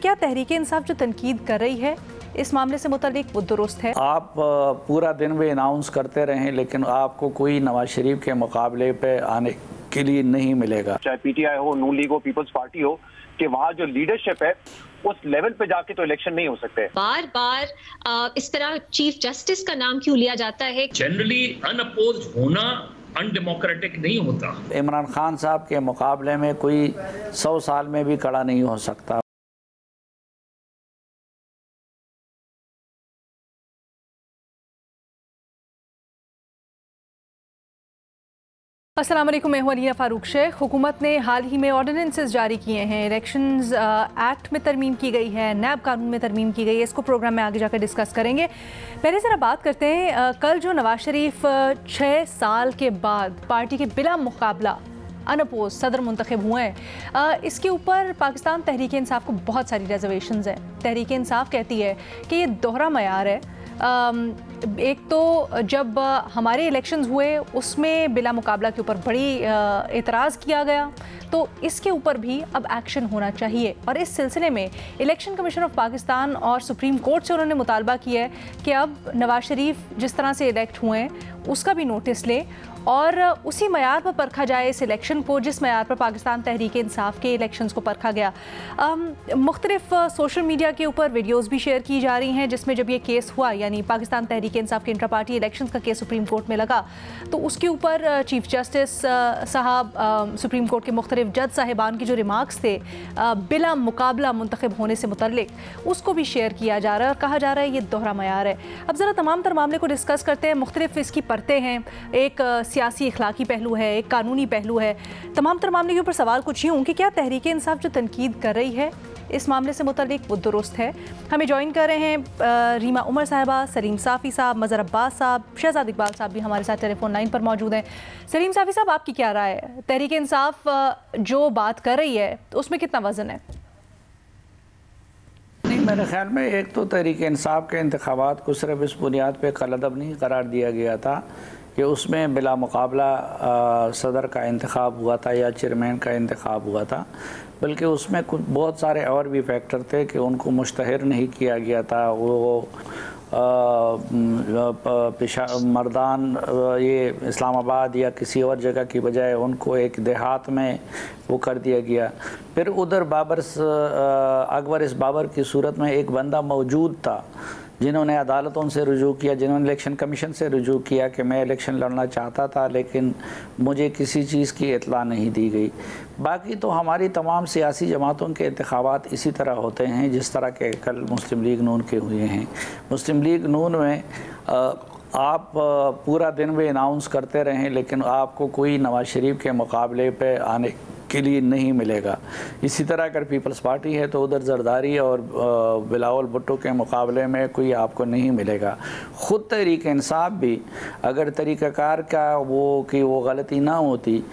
क्या तहरीक इंसाफ जो तनकीद कर रही है इस मामले से मुतालिक वो दुरुस्त है? आप पूरा दिन भी अनाउंस करते रहें लेकिन आपको कोई नवाज शरीफ के मुकाबले पे आने के लिए नहीं मिलेगा, चाहे पीटीआई हो, नून लीग हो, पीपल्स पार्टी हो, कि वहाँ जो लीडरशिप है उस लेवल पे जाके तो इलेक्शन नहीं हो सकते। बार बार इस तरह चीफ जस्टिस का नाम क्यों लिया जाता है? जनरली अनअपोज्ड होना अनडेमोक्रेटिक नहीं होता। इमरान खान साहब के मुकाबले में कोई 100 साल में भी खड़ा नहीं हो सकता। अस्सलाम वालेकुम, मैं हूं अलिया फारूक शेख। हुकूमत ने हाल ही में ऑर्डिनेंसेस जारी किए हैं, इलेक्शंस एक्ट में तरमीम की गई है, नैब कानून में तरमीम की गई है। इसको प्रोग्राम में आगे जाकर डिस्कस करेंगे। पहले ज़रा बात करते हैं, कल जो नवाज शरीफ 6 साल के बाद पार्टी के बिला मुकाबला अनअपोज सदर मुंतखब हुए हैं, इसके ऊपर पाकिस्तान तहरीक इंसाफ को बहुत सारी रिजर्वेशंस हैं। तहरीक इंसाफ कहती है कि ये दोहरा मयार है। एक तो जब हमारे इलेक्शंस हुए उसमें बिला मुकाबला के ऊपर बड़ी एतराज़ किया गया, तो इसके ऊपर भी अब एक्शन होना चाहिए। और इस सिलसिले में इलेक्शन कमीशन ऑफ पाकिस्तान और सुप्रीम कोर्ट से उन्होंने मुतालबा किया है कि अब नवाज शरीफ जिस तरह से इलेक्ट हुए हैं उसका भी नोटिस लें और उसी मयार पर परखा जाए इस इलेक्शन को जिस मयार पर पाकिस्तान तहरीक इंसाफ के इलेक्शंस को परखा गया। मुख्तलिफ सोशल मीडिया के ऊपर वीडियोस भी शेयर की जा रही हैं जिसमें जब ये केस हुआ, यानी पाकिस्तान तहरीक इंसाफ के इंट्रा पार्टी इलेक्शंस का केस सुप्रीम कोर्ट में लगा, तो उसके ऊपर चीफ जस्टिस साहब, सुप्रीम कोर्ट के मुख्तलिफ जज साहिबान की जो रिमार्क्स थे बिला मुकाबला मुंतखब होने से मुतल्लिक, उसको भी शेयर किया जा रहा है और कहा जा रहा है ये दोहरा मयार है। अब ज़रा तमाम तर मामले को डिस्कस करते हैं। मुख्तलिफ इसकी परतें हैं, एक सियासी इखलाकी पहलू है, एक कानूनी पहलू है। तमाम तर मामले के ऊपर सवाल कुछ यूँ कि क्या तहरीक इंसाफ जो तनकीद कर रही है इस मामले से मुतल्लिक वो दुरुस्त है? हमें ज्वाइन कर रहे हैं रीमा उमर साहिबा, सलीम साफ़ी साहब, मज़हर अब्बास साहब, शहजाद इकबाल साहब भी हमारे साथ टेलीफोन लाइन पर मौजूद हैं। सलीम साफ़ी साहब, आपकी क्या राय है? तहरीक इंसाफ जो बात कर रही है तो उसमें कितना वज़न है? नहीं, मेरे ख्याल में एक तो तहरीक इंसाफ के इंतखाबात को सिर्फ इस बुनियाद पर कलअदब नहीं करार दिया गया था कि उसमें बिला मुकाबला सदर का इंतखाब हुआ था या चेयरमैन का इंतखाब हुआ था, बल्कि उसमें कुछ बहुत सारे और भी फैक्टर थे कि उनको मुश्तहर नहीं किया गया था। वो मर्दान ये इस्लामाबाद या किसी और जगह की बजाय उनको एक देहात में वो कर दिया गया। फिर उधर अकबर इस बाबर की सूरत में एक बंदा मौजूद था जिन्होंने अदालतों से रुजू किया, जिन्होंने इलेक्शन कमीशन से रुजू किया कि मैं इलेक्शन लड़ना चाहता था लेकिन मुझे किसी चीज़ की इत्तला नहीं दी गई। बाकी तो हमारी तमाम सियासी जमातों के इंतखाबात इसी तरह होते हैं जिस तरह के कल मुस्लिम लीग नून के हुए हैं। मुस्लिम लीग नून में आप पूरा दिन भी अनाउंस करते रहें लेकिन आपको कोई नवाज शरीफ के मुकाबले पे आने के लिए नहीं मिलेगा। इसी तरह अगर पीपल्स पार्टी है तो उधर जरदारी और बिलावल भुट्टो के मुकाबले में कोई आपको नहीं मिलेगा। ख़ुद तहरीक इंसाफ भी अगर तरीक़ाकार का वो गलती ना होती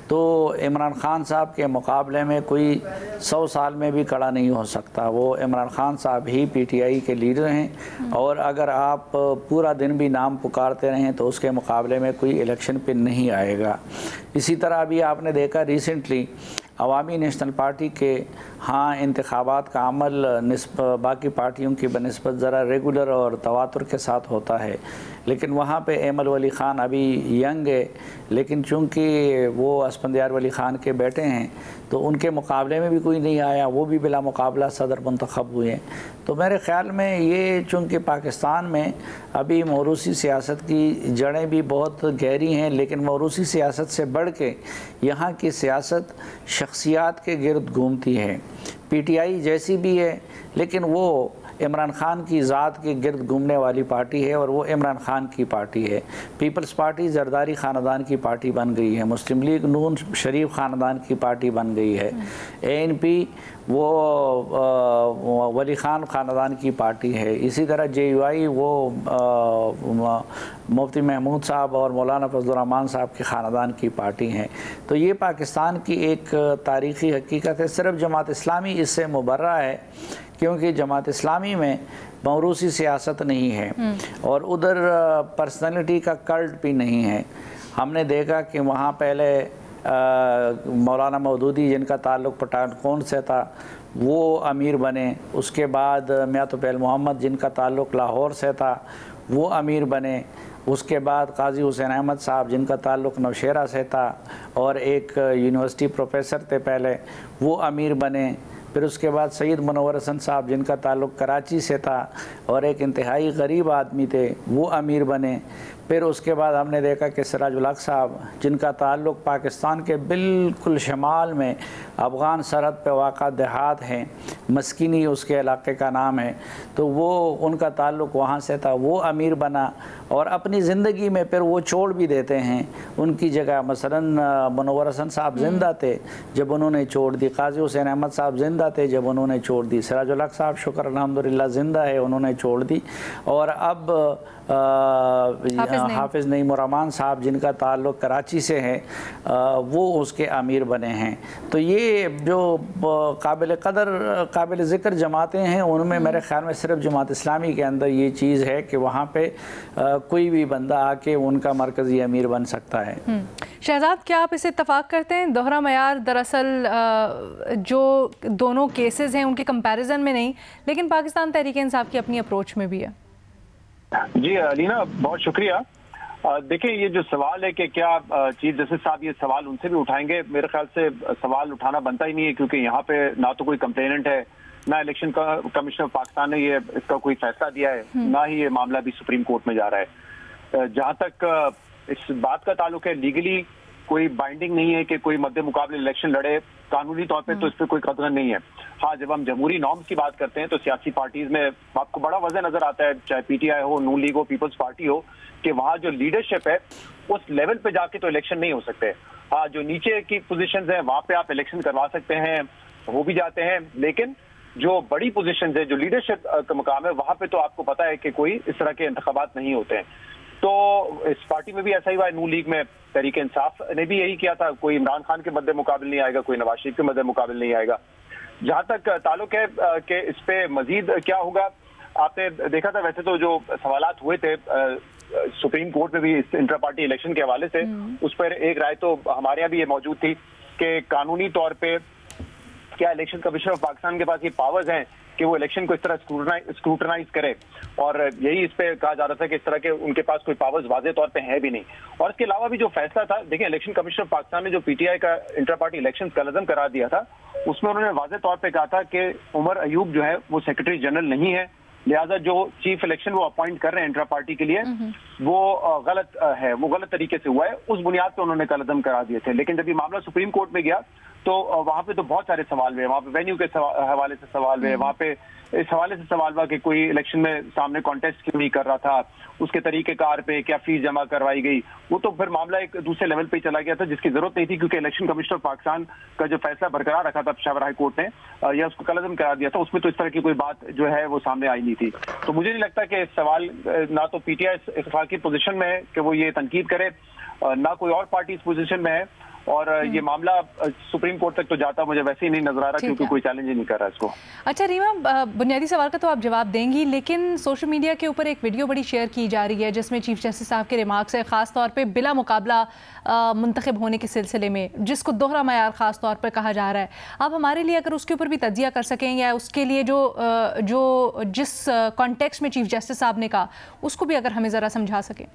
तो इमरान खान साहब के मुकाबले में कोई 100 साल में भी खड़ा नहीं हो सकता। वो इमरान खान साहब ही पीटीआई के लीडर हैं और अगर आप पूरा दिन भी नाम पुकारते रहें तो उसके मुकाबले में कोई इलेक्शन पे नहीं आएगा। इसी तरह अभी आपने देखा रिसेंटली अवामी नेशनल पार्टी के इंतखाबात का अमल बाकी पार्टियों की बनिस्बत ज़रा रेगुलर और तवातुर के साथ होता है, लेकिन वहाँ पे एमल वली ख़ान अभी यंग है, लेकिन चूँकि वो असफंदियार वली ख़ान के बेटे हैं तो उनके मुकाबले में भी कोई नहीं आया, वो भी बिला मुकाबला सदर मुंतखब हुए हैं। तो मेरे ख़्याल में ये चूँकि पाकिस्तान में अभी मौरूसी सियासत की जड़ें भी बहुत गहरी हैं, लेकिन मौरूसी सियासत से बढ़ के यहाँ की सियासत शख्सियात के गिर्द घूमती है। पीटीआई जैसी भी है लेकिन वो इमरान खान की ज़ात के गिर्द घूमने वाली पार्टी है और वो इमरान खान की पार्टी है। पीपल्स पार्टी जरदारी ख़ानदान की पार्टी बन गई है, मुस्लिम लीग नून शरीफ ख़ानदान की पार्टी बन गई है, एएनपी वो वली ख़ान ख़ानदान की पार्टी है, इसी तरह जेयूआई वो मुफ्ती महमूद साहब और मौलाना फजलुर्रहमान साहब के ख़ानदान की पार्टी हैं। तो ये पाकिस्तान की एक तारीख़ी हकीकत है। सिर्फ जमात इस्लामी इससे मुबर्रा है क्योंकि जमात इस्लामी में मौरूसी सियासत नहीं है और उधर पर्सनैलिटी का कल्ट भी नहीं है। हमने देखा कि वहाँ पहले मौलाना मौदूदी जिनका ताल्लुक़ पठानकोट से था, वो अमीर बने। उसके बाद मियां तोफैल मोहम्मद जिनका ताल्लुक़ लाहौर से था वो अमीर बने। उसके बाद काजी हुसैन अहमद साहब जिनका ताल्लुक़ नौशेरा से था और एक यूनिवर्सिटी प्रोफेसर थे पहले, वो अमीर बने। फिर उसके बाद सैयद मुनव्वर हसन साहब जिनका ताल्लुक़ कराची से था और एक इंतहाई गरीब आदमी थे, वो अमीर बने। फिर उसके बाद हमने देखा कि सिराजुल हक साहब जिनका ताल्लुक़ पाकिस्तान के बिल्कुल शमाल में अफ़गान सरहद पे वाक़ा देहात हैं, मस्किनी उसके इलाके का नाम है, तो वो उनका ताल्लुक़ वहाँ से था, वो अमीर बना। और अपनी ज़िंदगी में फिर वो छोड़ भी देते हैं उनकी जगह। मसलन मुनव्वर हसन साहब ज़िंदा थे जब उन्होंने छोड़ दी, काजी हुसैन अहमद साहब ज़िंदा थे जब उन्होंने छोड़ दी, सिराजुल हक साहब शुक्र अल्हम्दुलिल्लाह ज़िंदा है, उन्होंने छोड़ दी। और अब हाफिज़ नईम रहमान साहब जिनका ताल्लुक़ कराची से है वो उसके अमीर बने हैं। तो ये जो काबिल क़दर काबिल ज़िक्र जमातें हैं उनमें मेरे ख़्याल में सिर्फ जमात इस्लामी के अंदर ये चीज़ है कि वहाँ पे कोई भी बंदा आके उनका मरकज़ी अमीर बन सकता है। शहजाद, क्या आप इसे इत्तफ़ाक़ करते हैं? दोहरा मयार दरअसल जो दोनों केसेस हैं उनके कंपैरिजन में नहीं, लेकिन पाकिस्तान तहरीक इंसाफ की अपनी अप्रोच में भी है। जी अलीना, बहुत शुक्रिया। देखिए, ये जो सवाल है कि क्या चीफ जस्टिस साहब ये सवाल उनसे भी उठाएंगे, मेरे ख्याल से सवाल उठाना बनता ही नहीं है, क्योंकि यहाँ पे ना तो कोई कंप्लेनेंट है, ना इलेक्शन कमीशन ऑफ पाकिस्तान ने ये इसका कोई फैसला दिया है, ना ही ये मामला भी सुप्रीम कोर्ट में जा रहा है। जहाँ तक इस बात का ताल्लुक है, लीगली कोई बाइंडिंग नहीं है कि कोई मध्य मुकाबले इलेक्शन लड़े, कानूनी तौर पे तो इस पर कोई कदर नहीं है। हाँ, जब हम जमहूरी नॉर्म्स की बात करते हैं तो सियासी पार्टीज में आपको बड़ा वजह नजर आता है, चाहे पीटीआई हो, नून लीग हो, पीपल्स पार्टी हो, कि वहाँ जो लीडरशिप है उस लेवल पे जाके तो इलेक्शन नहीं हो सकते। हाँ, जो नीचे की पोजीशंस हैं वहाँ पे आप इलेक्शन करवा सकते हैं, हो भी जाते हैं, लेकिन जो बड़ी पोजीशंस है, जो लीडरशिप का मकाम है, वहाँ पे तो आपको पता है कि कोई इस तरह के इंतखाबात नहीं होते हैं। तो इस पार्टी में भी ऐसा ही हुआ है, नून लीग में तहरीक इंसाफ ने भी यही किया था, कोई इमरान खान के मद्दे मुकाबले नहीं आएगा, कोई नवाज शरीफ के मद्दे मुकाबले नहीं आएगा। जहां तक ताल्लुक है कि इस पे मजीद क्या होगा, आपने देखा था वैसे तो जो सवालात हुए थे सुप्रीम कोर्ट में भी इस इंटर पार्टी इलेक्शन के हवाले से, उस पर एक राय तो हमारे यहाँ भी ये मौजूद थी कि कानूनी तौर पे क्या इलेक्शन कमीशन ऑफ पाकिस्तान के पास ये पावर्स हैं कि वो इलेक्शन को इस तरह स्क्रूटनाइज करे, और यही इस पे कहा जा रहा था कि इस तरह के उनके पास कोई पावर्स वाज़े तौर पे है भी नहीं। और इसके अलावा भी जो फैसला था, देखिए इलेक्शन कमीशन ऑफ पाकिस्तान ने जो पीटीआई का इंटर पार्टी इलेक्शन का नज़म करा दिया था, उसमें उन्होंने वाज़े तौर पे कहा था कि उमर अयूब जो है वो सेक्रेटरी जनरल नहीं है, लिहाजा जो चीफ इलेक्शन वो अपॉइंट कर रहे हैं इंटर पार्टी के लिए वो गलत है, वो गलत तरीके से हुआ है, उस बुनियाद पे उन्होंने कलअदम करा दिए थे। लेकिन जब ये मामला सुप्रीम कोर्ट में गया तो वहां पे तो बहुत सारे सवाल हुए, वहां पे वेन्यू के हवाले से सवाल हुए, वहां पे इस हवाले से सवाल हुआ कि कोई इलेक्शन में सामने कॉन्टेस्ट क्यों नहीं कर रहा था, उसके तरीकेकार पे क्या फीस जमा करवाई गई, वो तो फिर मामला एक दूसरे लेवल पे चला गया था जिसकी जरूरत नहीं थी, क्योंकि इलेक्शन कमीशन ऑफ पाकिस्तान का जो फैसला बरकरार रखा था पेशावर हाई कोर्ट ने या उसको कलअदम करा दिया था, उसमें तो इस तरह की कोई बात जो है वो सामने आई नहीं थी। तो मुझे नहीं लगता कि सवाल ना तो पीटीआई इत्तेफाकी पोजीशन में है कि वो ये तनकीद करे, ना कोई और पार्टी इस पोजीशन में है, और ये मामला सुप्रीम कोर्ट तक तो जाता मुझे वैसे ही नहीं नजर आ रहा, क्योंकि कोई चैलेंज ही नहीं कर रहा इसको। अच्छा रीमा, बुनियादी सवाल का तो आप जवाब देंगी, लेकिन सोशल मीडिया के ऊपर एक वीडियो बड़ी शेयर की जा रही है जिसमें चीफ जस्टिस साहब के रिमार्क्स है, खास तौर पे बिला मुकाबला मुंतखब होने के सिलसिले में, जिसको दोहरा मयार खास तौर पर कहा जा रहा है। आप हमारे लिए अगर उसके ऊपर भी तज्जिया कर सकें, या उसके लिए जो जिस कॉन्टेक्स्ट में चीफ जस्टिस साहब ने कहा उसको भी अगर हमें ज़रा समझा सकें।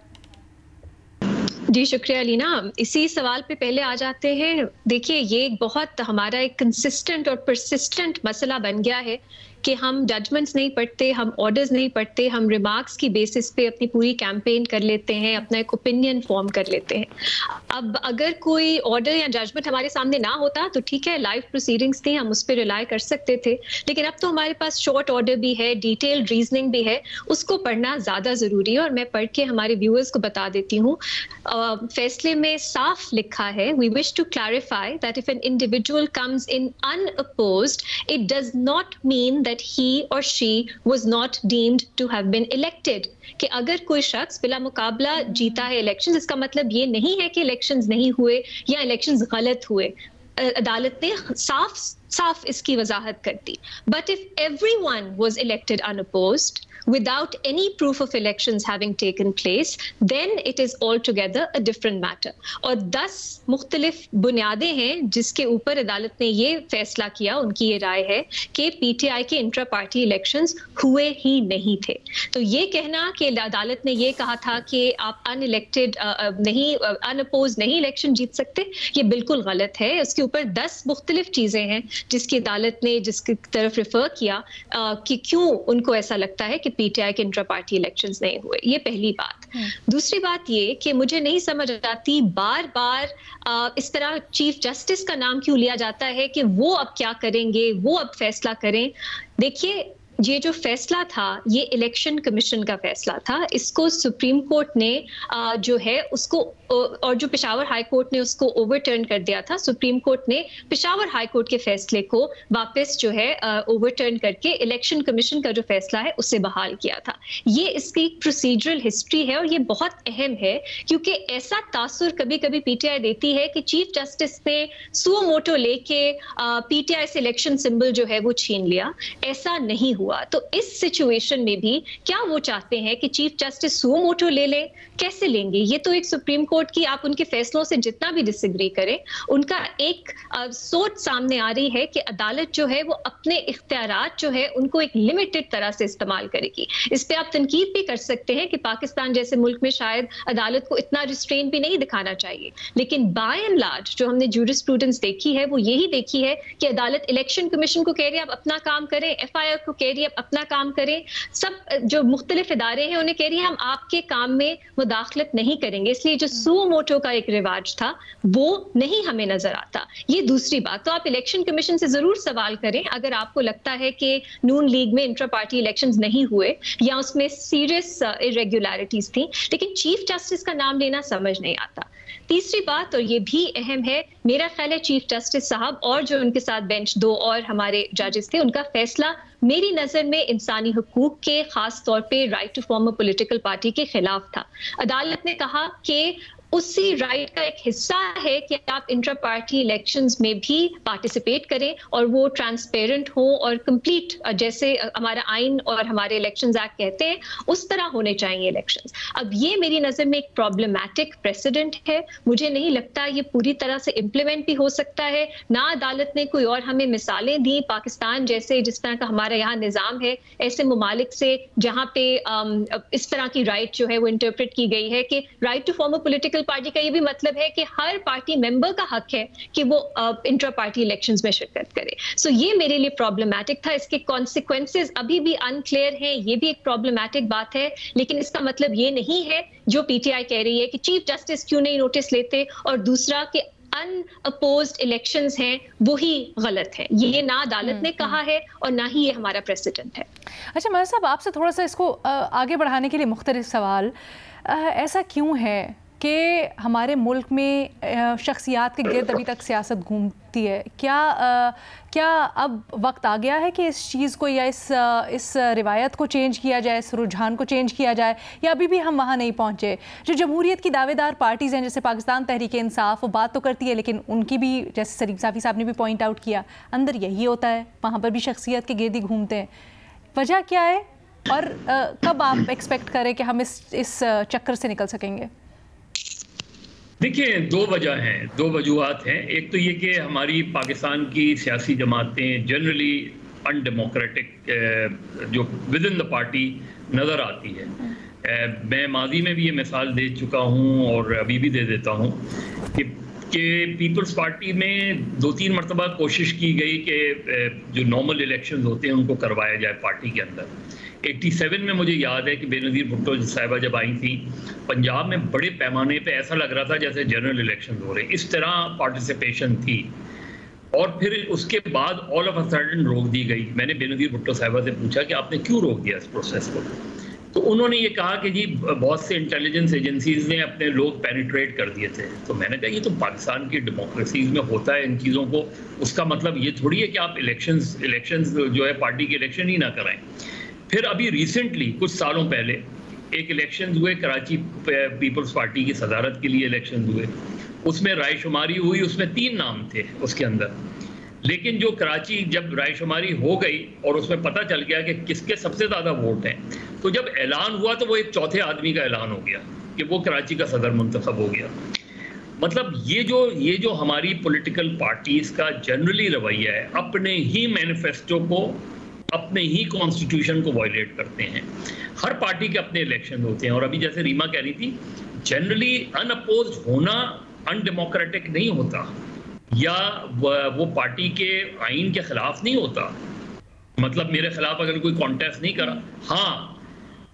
जी शुक्रिया अलीना। इसी सवाल पे पहले आ जाते हैं। देखिए, ये बहुत हमारा एक कंसिस्टेंट और परसिस्टेंट मसला बन गया है कि हम जजमेंट्स नहीं पढ़ते, हम ऑर्डर्स नहीं पढ़ते, हम रिमार्क्स की बेसिस पे अपनी पूरी कैंपेन कर लेते हैं, अपना एक ओपिनियन फॉर्म कर लेते हैं। अब अगर कोई ऑर्डर या जजमेंट हमारे सामने ना होता तो ठीक है, लाइव प्रोसीडिंग्स थी, हम उस पर रिलाई कर सकते थे, लेकिन अब तो हमारे पास शॉर्ट ऑर्डर भी है, डिटेल्ड रीजनिंग भी है, उसको पढ़ना ज़्यादा ज़रूरी है। और मैं पढ़ के हमारे व्यूअर्स को बता देती हूँ, फैसले में साफ लिखा है, we wish to clarify that if an individual comes in unopposed it does not mean that he or she was not deemed to have been elected। कि अगर कोई शख्स बिला मुकाबला जीता है इलेक्शन, इसका मतलब ये नहीं है कि इलेक्शंस नहीं हुए या इलेक्शंस गलत हुए। अदालत ने साफ साफ इसकी वजाहत करती। But if everyone was elected unopposed without any proof of elections having taken place, then it is altogether a different matter. और 10 मुख्तलिफ बुनियादें हैं जिसके ऊपर अदालत ने ये फैसला किया, उनकी ये राय है कि पीटीआई के इंट्रा पार्टी इलेक्शंस हुए ही नहीं थे। तो ये कहना कि अदालत ने ये कहा था कि आप अनइलेक्टेड नहीं, अनअपोज नहीं इलेक्शन जीत सकते, ये बिल्कुल गलत है। उसके ऊपर 10 मुख्तलिफ चीज़ें हैं जिसकी अदालत ने जिसकी तरफ रेफर किया कि क्यों उनको ऐसा लगता है कि पीटीआई के इंट्रा पार्टी इलेक्शंस नहीं हुए। ये पहली बात। दूसरी बात ये कि मुझे नहीं समझ आती बार बार इस तरह चीफ जस्टिस का नाम क्यों लिया जाता है कि वो अब क्या करेंगे, वो अब फैसला करें। देखिए, ये जो फैसला था ये इलेक्शन कमीशन का फैसला था। इसको सुप्रीम कोर्ट ने जो है उसको, और जो पेशावर हाई कोर्ट ने उसको ओवरटर्न कर दिया था। सुप्रीम कोर्ट ने पेशावर हाई कोर्ट के फैसले को वापस जो है ओवरटर्न करके इलेक्शन कमीशन का जो फैसला है उसे बहाल किया था। ये इसकी प्रोसीजरल हिस्ट्री है और ये बहुत अहम है, क्योंकि ऐसा तासुर कभी कभी पीटीआई देती है कि चीफ जस्टिस ने सुओ मोटो लेके पीटीआई से इलेक्शन सिंबल जो है वो छीन लिया। ऐसा नहीं हुआ। तो इस सिचुएशन में भी क्या वो चाहते हैं कि चीफ जस्टिस सुओ मोटो ले लें? कैसे लेंगे? ये तो एक सुप्रीम कोर्ट की, आप उनके फैसलों से जितना भी डिसएग्री करें, उनका एक सोच सामने आ रही है कि अदालत जो है वो अपने इख्तियारात जो है उनको एक लिमिटेड तरह से इस्तेमाल करेगी। इस पे आप तनकीद भी कर सकते हैं कि पाकिस्तान जैसे मुल्क में शायद अदालत को इतना रिस्ट्रेन भी नहीं दिखाना चाहिए, लेकिन बाय एंड लार्ज जो हमने जूरिस्प्रूडेंस देखी है वो यही देखी है कि अदालत इलेक्शन कमीशन को कह रही है आप अपना काम करें, एफआईआर को कह रही है अपना काम करें, सब जो मुख्तलिफ इदारे हैं उन्हें कह रही है हम आपके काम में मुदाखलत नहीं करेंगे। इसलिए जो सुओ मोटो का एक रिवाज था वो नहीं हमें नजर आता। ये दूसरी बात। तो आप इलेक्शन कमीशन से जरूर सवाल करें अगर आपको लगता है कि नून लीग में इंट्रा पार्टी इलेक्शंस नहीं हुए या उसमें सीरियस इरेगुलरिटीज थी, लेकिन चीफ जस्टिस का नाम लेना समझ नहीं आता। तीसरी बात, और ये भी अहम है, मेरा ख्याल है चीफ जस्टिस साहब और जो उनके साथ बेंच 2 और हमारे जजेस थे, उनका फैसला मेरी नजर में इंसानी हुकूक के, खास तौर पे right to form a political party के खिलाफ था। अदालत ने कहा कि उसी राइट का एक हिस्सा है कि आप इंट्रा पार्टी इलेक्शंस में भी पार्टिसिपेट करें और वो ट्रांसपेरेंट हो और कंप्लीट, जैसे हमारा आइन और हमारे इलेक्शंस एक्ट कहते हैं उस तरह होने चाहिए इलेक्शंस। अब ये मेरी नज़र में एक प्रॉब्लमैटिक प्रेसिडेंट है। मुझे नहीं लगता ये पूरी तरह से इम्प्लीमेंट भी हो सकता है। ना अदालत ने कोई और हमें मिसालें दी पाकिस्तान जैसे, जिस तरह का हमारा यहाँ निज़ाम है, ऐसे ममालिक से जहाँ पे इस तरह की राइट जो है वो इंटरप्रेट की गई है कि right to form a political party का ये भी मतलब है कि हर पार्टी मेंबर का हक है कि वो इंट्रा पार्टी इलेक्शंस में शिरकत करे। सो ये मेरे लिए प्रॉब्लमैटिक था। इसके कॉन्सिक्वेंसेस अभी भी अनक्लियर हैं, ये भी एक प्रॉब्लमैटिक बात है। लेकिन इसका मतलब ये नहीं है जो पीटीआई कह रही है कि चीफ जस्टिस क्यों नहीं नोटिस लेते, और दूसरा कि अनअपोज्ड इलेक्शंस हैं वो ही गलत है। ये ना अदालत ने कहा है और ना ही ये हमारा प्रेसिडेंट है। अच्छा महर साहब, आपसे थोड़ा सा इसको आगे बढ़ाने के लिए मुख्तलिफ सवाल, ऐसा क्यों है कि हमारे मुल्क में शख्सियात के गिर्द अभी तक सियासत घूमती है? क्या अब वक्त आ गया है कि इस चीज़ को या इस रिवायत को चेंज किया जाए, इस रुझान को चेंज किया जाए, या अभी भी हम वहाँ नहीं पहुँचे? जो जमहूरियत की दावेदार पार्टीज़ हैं जैसे पाकिस्तान तहरीक इंसाफ, वो बात तो करती है लेकिन उनकी भी, जैसे सलीम साफ़ी साहब ने भी पॉइंट आउट किया, अंदर यही होता है, वहाँ पर भी शख्सियत के गिर्द ही घूमते हैं। वजह क्या है और कब आप एक्सपेक्ट करें कि हम इस चक्कर से निकल सकेंगे? देखिए, 2 वजह हैं, 2 वजूहात हैं। एक तो ये कि हमारी पाकिस्तान की सियासी जमातें जनरली अनडेमोक्रेटिक जो विद इन द पार्टी नज़र आती है। मैं माजी में भी ये मिसाल दे चुका हूँ और अभी भी दे देता हूँ कि पीपल्स पार्टी में 2-3 मरतबा कोशिश की गई कि जो नॉर्मल इलेक्शंस होते हैं उनको करवाया जाए पार्टी के अंदर। 87 में मुझे याद है कि बेनज़ीर भुट्टो साहिबा जब आई थी पंजाब में, बड़े पैमाने पे ऐसा लग रहा था जैसे जनरल इलेक्शन हो रहे, इस तरह पार्टिसिपेशन थी। और फिर उसके बाद ऑल ऑफ अ सडन रोक दी गई। मैंने बेनज़ीर भुट्टो साहिबा से पूछा कि आपने क्यों रोक दिया इस प्रोसेस को? तो उन्होंने ये कहा कि जी बहुत से इंटेलिजेंस एजेंसीज ने अपने लोग पेनिट्रेट कर दिए थे। तो मैंने कहा ये तो पाकिस्तान की डेमोक्रेसीज में होता है इन चीज़ों को, उसका मतलब ये थोड़ी है कि आप इलेक्शंस जो है पार्टी के इलेक्शन ही ना कराएं। फिर अभी रिसेंटली कुछ सालों पहले एक इलेक्शन हुए, कराची पीपल्स पार्टी की सदारत के लिए इलेक्शन हुए, उसमें रायशुमारी हुई, उसमें 3 नाम थे उसके अंदर। लेकिन जो कराची जब रायशुमारी हो गई और उसमें पता चल गया कि किसके सबसे ज़्यादा वोट हैं, तो जब ऐलान हुआ तो वो एक चौथे आदमी का ऐलान हो गया कि वो कराची का सदर मुंतखब हो गया। मतलब ये जो हमारी पॉलिटिकल पार्टीज़ का जनरली रवैया है, अपने ही मैनिफेस्टो को, अपने ही कॉन्स्टिट्यूशन को वायलेट करते हैं। हर पार्टी के अपने इलेक्शन होते हैं, और अभी जैसे रीमा कह रही थी, जनरली अनअपोज्ड होना अनडेमोक्रेटिक नहीं होता, या वो पार्टी के आइन के खिलाफ नहीं होता। मतलब मेरे खिलाफ अगर कोई कॉन्टेस्ट नहीं करा, हाँ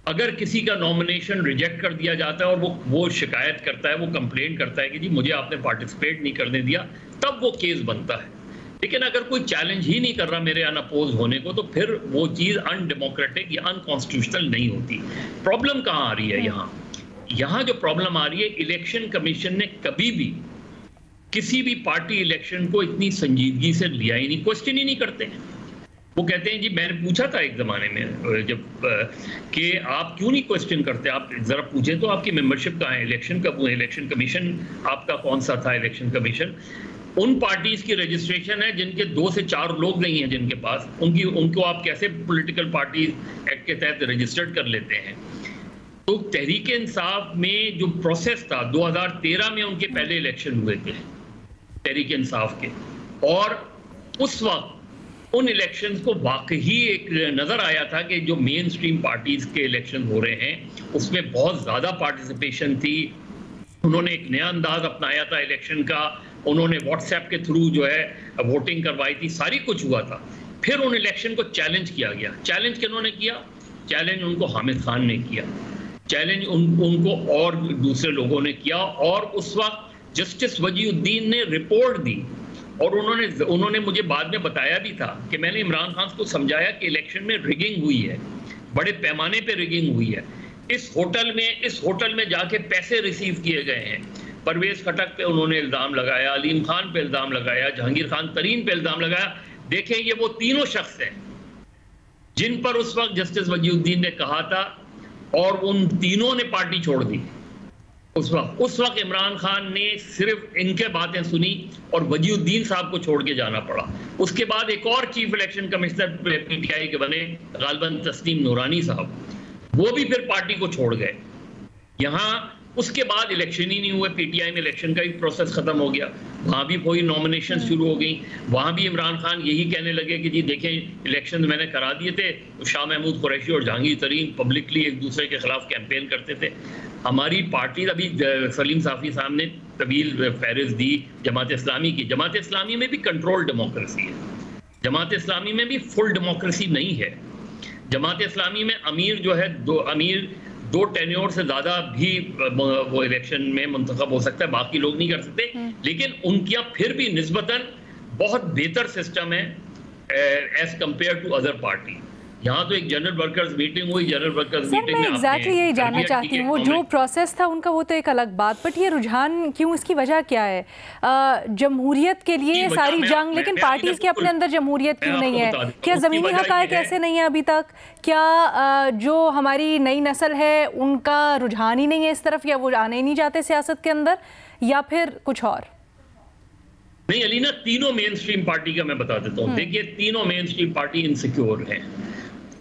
अगर किसी का नॉमिनेशन रिजेक्ट कर दिया जाता है और वो शिकायत करता है, वो कंप्लेंट करता है कि जी मुझे आपने पार्टिसिपेट नहीं करने दिया, तब वो केस बनता है। लेकिन अगर कोई चैलेंज ही नहीं कर रहा मेरे अनअपोज होने को, तो फिर वो चीज़ अनडेमोक्रेटिक या अनकॉन्स्टिट्यूशनल नहीं होती। प्रॉब्लम कहाँ आ रही है? यहाँ जो प्रॉब्लम आ रही है, इलेक्शन कमीशन ने कभी भी किसी भी पार्टी इलेक्शन को इतनी संजीदगी से लिया ही नहीं, क्वेश्चन ही नहीं करते। वो कहते हैं जी, मैंने पूछा था एक ज़माने में जब कि आप क्यों नहीं क्वेश्चन करते, आप ज़रा पूछें तो आपकी मेंबरशिप कहाँ है, इलेक्शन कब हुए, इलेक्शन कमीशन आपका कौन सा था। इलेक्शन कमीशन उन पार्टीज़ की रजिस्ट्रेशन है जिनके 2 से 4 लोग नहीं हैं जिनके पास, उनको आप कैसे पॉलिटिकल पार्टीज एक्ट के तहत रजिस्टर्ड कर लेते हैं। तो तहरीक इंसाफ में जो प्रोसेस था, 2013 में उनके पहले इलेक्शन हुए थे तहरीक इंसाफ के, और उस वक्त उन इलेक्शंस को वाकई एक नज़र आया था कि जो मेन स्ट्रीम पार्टीज़ के इलेक्शन हो रहे हैं उसमें बहुत ज़्यादा पार्टिसिपेशन थी। उन्होंने एक नया अंदाज अपनाया था इलेक्शन का, उन्होंने व्हाट्सएप के थ्रू जो है वोटिंग करवाई थी, सारी कुछ हुआ था। फिर उन इलेक्शन को चैलेंज किया गया। चैलेंज किन्होंने किया? चैलेंज उनको हामिद खान ने किया, चैलेंज उनको और दूसरे लोगों ने किया। और उस वक्त जस्टिस वजीउद्दीन ने रिपोर्ट दी, और उन्होंने मुझे बाद में बताया भी था कि मैंने इमरान खान को समझाया कि इलेक्शन में रिगिंग हुई है, बड़े पैमाने पे रिगिंग हुई है। इस होटल में जाके पैसे रिसीव किए गए हैं। परवेज खटक पे उन्होंने इल्ज़ाम लगाया, अलीम खान पे इल्ज़ाम लगाया, जहांगीर खान तरीन पे इल्ज़ाम लगाया। देखें, ये वो तीनों शख्स हैं जिन पर उस वक्त जस्टिस वजीउद्दीन ने कहा था, और उन तीनों ने पार्टी छोड़ दी। उस वक्त इमरान खान ने सिर्फ इनके बातें सुनी और वजीउद्दीन साहब को छोड़ के जाना पड़ा। उसके बाद एक और चीफ इलेक्शन कमिश्नर पीटीआई के बने, गालिबन तस्नीम नूरानी साहब, वो भी फिर पार्टी को छोड़ गए। यहाँ उसके बाद इलेक्शन ही नहीं हुए, पीटीआई में इलेक्शन का भी प्रोसेस खत्म हो गया, वहाँ भी कोई नॉमिनेशन शुरू हो गई। वहाँ भी इमरान खान यही कहने लगे कि जी देखें, इलेक्शन मैंने करा दिए थे। शाह महमूद कुरैशी और जहांगीर तरीन पब्लिकली एक दूसरे के खिलाफ कैंपेन करते थे। हमारी पार्टी, अभी सलीम साफ़ी साहब ने तवील फहरिस्त दी जमात इस्लामी की। जमात इस्लामी में भी कंट्रोल डेमोक्रेसी है, जमात इस्लामी में भी फुल डेमोक्रेसी नहीं है। जमात इस्लामी में अमीर जो है, दो टेन्योर से ज़्यादा भी वो इलेक्शन में मुंतखब हो सकता है, बाकी लोग नहीं कर सकते। लेकिन उनकी फिर भी निस्बतन बहुत बेहतर सिस्टम है as compare to other party. यहाँ तो एक जनरल वर्कर्स मीटिंग हुई, जनरल वर्कर्स मीटिंग में एग्जैक्टली यही जानना चाहती हूँ, वो जो प्रोसेस था उनका वो तो एक अलग बात, बट ये रुझान क्यों, इसकी वजह क्या है? जमहूरियत के लिए सारी जंग, लेकिन पार्टीज के अपने अंदर जमहूरियत क्यों नहीं है? क्या ज़मीनी हक़ाइक़ ऐसे नहीं है अभी तक? क्या जो हमारी नई नस्ल है उनका रुझान ही नहीं है इस तरफ, या वो आने ही नहीं चाहते सियासत के अंदर, या फिर कुछ और? नहीं अलीना, तीनों मेन स्ट्रीम पार्टी का मैं बता देता हूँ। देखिए, तीनों मेन स्ट्रीम पार्टी इनसिक्योर हैं,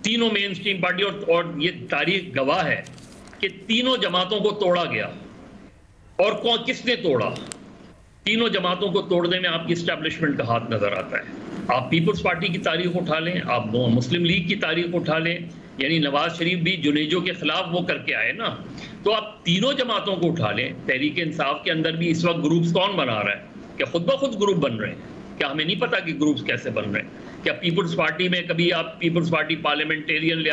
तीनों मेन स्ट्रीम पार्टी, और ये तारीख गवाह है कि तीनों जमातों को तोड़ा गया। और किसने तोड़ा? तीनों जमातों को तोड़ने में आपकी एस्टैब्लिशमेंट का हाथ नजर आता है। आप पीपल्स पार्टी की तारीख उठा लें, आप मुस्लिम लीग की तारीख उठा लें, यानी नवाज शरीफ भी जुनेजो के खिलाफ वो करके आए ना, तो आप तीनों जमातों को उठा लें। तहरीक इंसाफ के अंदर भी इस वक्त ग्रुप्स कौन बना रहा है? क्या खुद ब खुद ग्रुप बन रहे हैं? क्या हमें नहीं पता कि ग्रुप्स कैसे बन रहे हैं? क्या पीपल्स पार्टी में कभी आप peoples party parliamentarian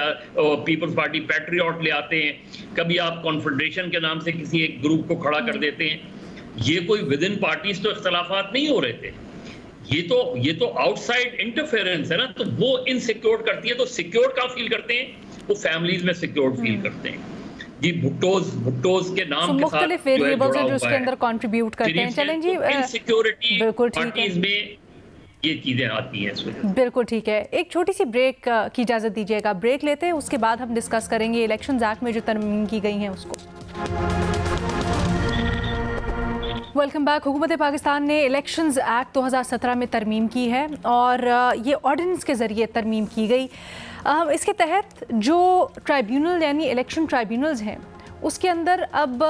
peoples party patriot ले आते हैं, कभी आप कॉन्फेडरेशन के नाम से किसी एक ग्रुप को खड़ा कर देते हैं। ये कोई विद इन पार्टीज तो इख्तलाफात नहीं हो रहे थे, ये तो आउटसाइड इंटरफेरेंस है ना, तो वो इनसिक्योर करती है। तो सिक्योर कहाँ फील करते हैं? वो फैमिलीज में सिक्योर फील करते हैं जी। भुट्टोज के नाम के साथ वेरिएबल्स हैं जो उसके अंदर कंट्रीब्यूट करते हैं। चलें जी, इनसिक्योरिटी पार्टीज में ये चीजें आती हैं इसमें। बिल्कुल ठीक है, एक छोटी सी ब्रेक की इजाजत दीजिएगा, ब्रेक लेते हैं, उसके बाद हम डिस्कस करेंगे इलेक्शंस एक्ट में जो तरमीम की गई हैं उसको। Welcome back. हुकूमत पाकिस्तान ने इलेक्शंस एक्ट 2017 में तरमीम की है और ये ऑर्डिनेंस के ज़रिए तरमीम की गई। इसके तहत जो ट्राइब्यूनल यानी इलेक्शन ट्राइब्यूनल्स हैं उसके अंदर अब